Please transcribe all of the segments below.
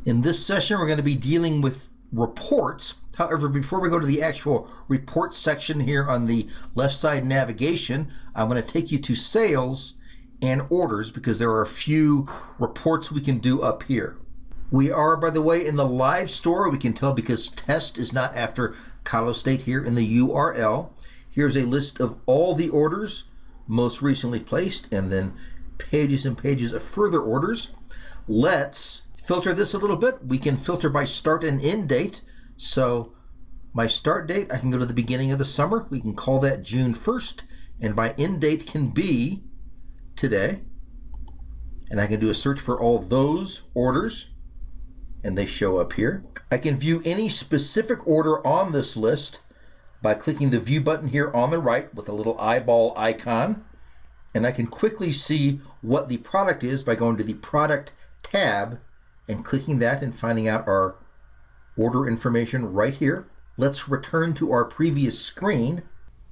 In this session, we're going to be dealing with reports. However, before we go to the actual report section here on the left side navigation, I'm going to take you to sales and orders because there are a few reports we can do up here. We are, by the way, in the live store. We can tell because test is not after Colorado State here in the URL. Here's a list of all the orders most recently placed and then pages and pages of further orders. Let's filter this a little bit. We can filter by start and end date. So my start date, I can go to the beginning of the summer. We can call that June 1st. And my end date can be today. And I can do a search for all those orders. And they show up here. I can view any specific order on this list by clicking the view button here on the right with a little eyeball icon. And I can quickly see what the product is by going to the product tab and clicking that and finding out our order information right here. Let's return to our previous screen.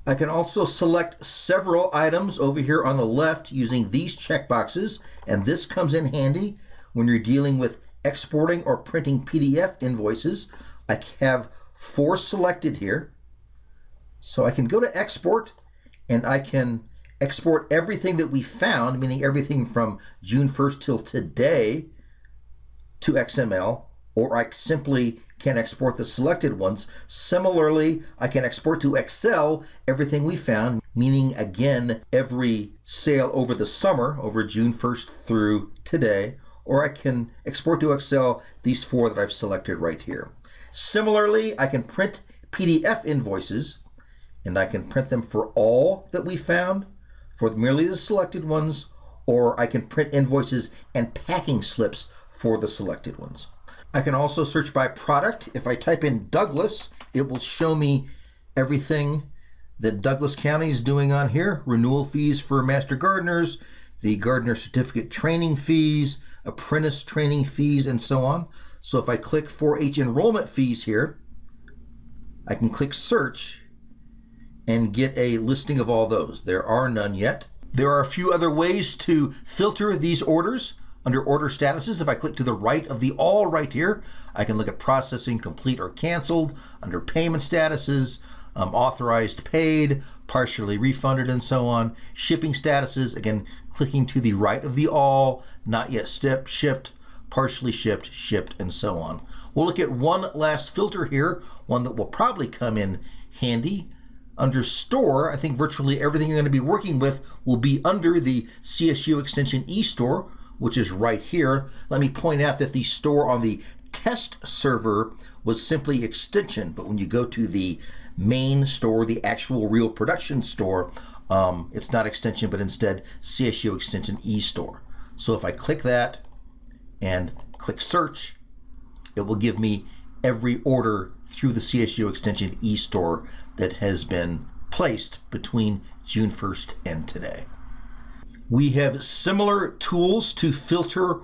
I can also select several items over here on the left using these checkboxes, and this comes in handy when you're dealing with exporting or printing PDF invoices. I have 4 selected here. So I can go to export and I can export everything that we found, meaning everything from June 1st till today, to XML, or I simply can export the selected ones. Similarly, I can export to Excel everything we found, meaning again, every sale over the summer, over June 1st through today, or I can export to Excel these 4 that I've selected right here. Similarly, I can print PDF invoices, and I can print them for all that we found, for merely the selected ones, or I can print invoices and packing slips for the selected ones. I can also search by product. If I type in Douglas, it will show me everything that Douglas County is doing on here. Renewal fees for master gardeners, the gardener certificate training fees, apprentice training fees, and so on. So if I click 4-H enrollment fees here, I can click search and get a listing of all those. There are none yet. There are a few other ways to filter these orders. Under order statuses, if I click to the right of the all right here, I can look at processing, complete or canceled. Under payment statuses, authorized paid, partially refunded, and so on. Shipping statuses, again, clicking to the right of the all, not yet shipped, partially shipped, shipped, and so on. We'll look at one last filter here, one that will probably come in handy. Under store, I think virtually everything you're going to be working with will be under the CSU extension eStore, which is right here. Let me point out that the store on the test server was simply extension, but when you go to the main store, the actual real production store, it's not extension, but instead CSU extension eStore. So if I click that and click search, it will give me every order through the CSU extension eStore that has been placed between June 1st and today. We have similar tools to filter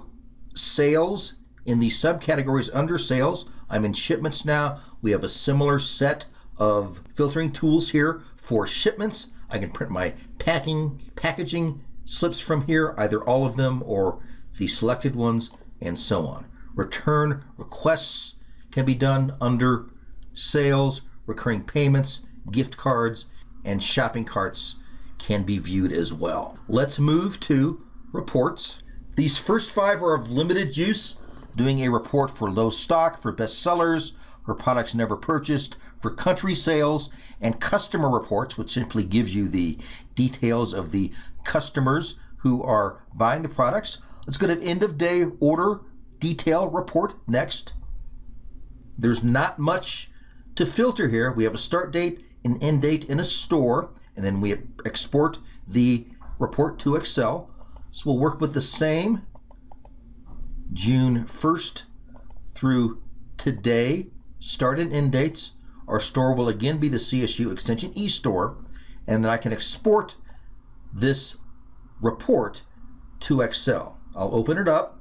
sales in the subcategories under sales. I'm in shipments now. We have a similar set of filtering tools here for shipments. I can print my packaging slips from here, either all of them or the selected ones, and so on. Return requests can be done under sales. Recurring payments, gift cards, and shopping carts can be viewed as well. Let's move to reports. These first 5 are of limited use, doing a report for low stock, for bestsellers, for products never purchased, for country sales, and customer reports, which simply gives you the details of the customers who are buying the products. Let's go to end of day order detail report next. There's not much to filter here. We have a start date, an end date, and a store, and then we export the report to Excel. So we'll work with the same June 1st through today start and end dates. Our store will again be the CSU extension eStore, and then I can export this report to Excel. I'll open it up.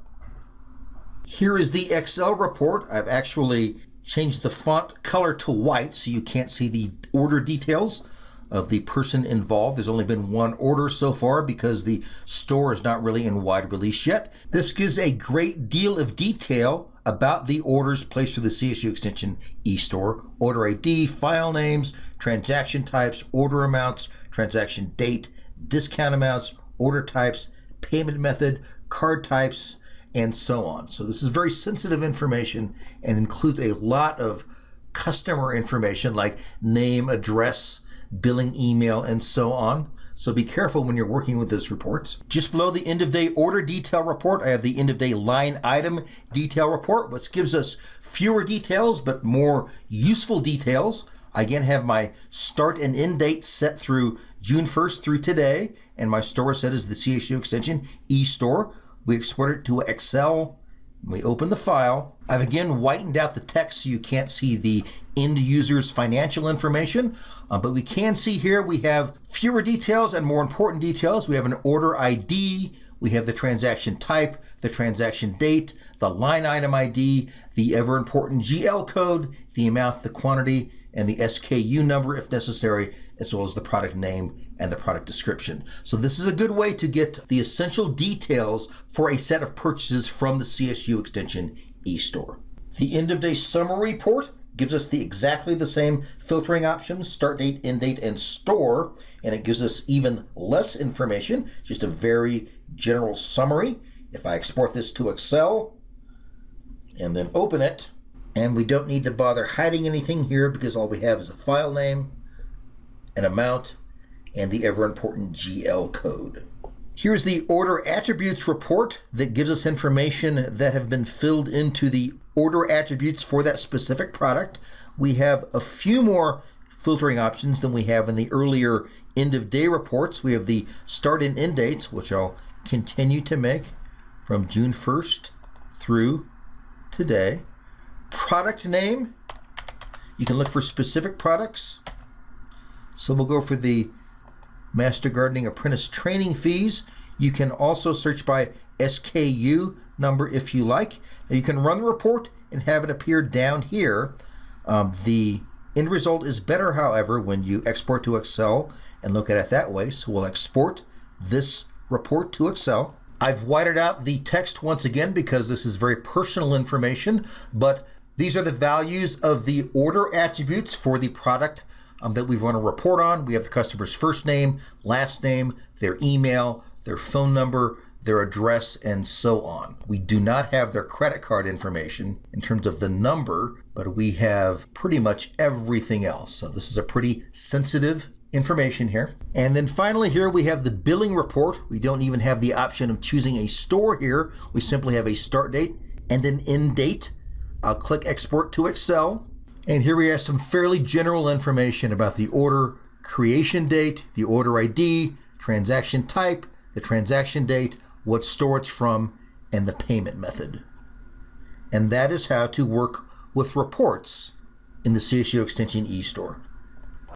Here is the Excel report. I've actually changed the font color to white so you can't see the order details of the person involved. There's only been one order so far because the store is not really in wide release yet. This gives a great deal of detail about the orders placed through the CSU extension eStore, order ID, file names, transaction types, order amounts, transaction date, discount amounts, order types, payment method, card types, and so on. So this is very sensitive information and includes a lot of customer information like name, address, billing email, and so on. So be careful when you're working with these reports. Just below the end of day order detail report, I have the end of day line item detail report, which gives us fewer details but more useful details. I again have my start and end date set through June 1st through today, and my store set is the CSU extension eStore. We export it to Excel. We open the file. I've again whitened out the text so you can't see the end user's financial information, but we can see here we have fewer details and more important details. We have an order ID, we have the transaction type, the transaction date, the line item ID, the ever important GL code, the amount, the quantity, and the SKU number if necessary, as well as the product name and the product description. So this is a good way to get the essential details for a set of purchases from the CSU extension eStore. The end of day summary report gives us exactly the same filtering options, start date, end date, and store, and it gives us even less information, just a very general summary. If I export this to Excel and then open it, and we don't need to bother hiding anything here because all we have is a file name, an amount, and the ever important GL code. Here's the order attributes report that gives us information that have been filled into the order attributes for that specific product. We have a few more filtering options than we have in the earlier end of day reports. We have the start and end dates, which I'll continue to make from June 1st through today. Product name, you can look for specific products. So we'll go for the Master Gardening Apprentice training fees. You can also search by SKU number if you like. Now you can run the report and have it appear down here. The end result is better, however, when you export to Excel and look at it that way. So we'll export this report to Excel. I've whited out the text once again because this is very personal information, but these are the values of the order attributes for the product that we want to report on. We have the customer's first name, last name, their email, their phone number, their address, and so on. We do not have their credit card information in terms of the number, but we have pretty much everything else. So this is a pretty sensitive information here. And then finally here we have the billing report. We don't even have the option of choosing a store here. We simply have a start date and an end date. I'll click export to Excel. And here we have some fairly general information about the order creation date, the order ID, transaction type, the transaction date, what store it's from, and the payment method. And that is how to work with reports in the CSU extension eStore.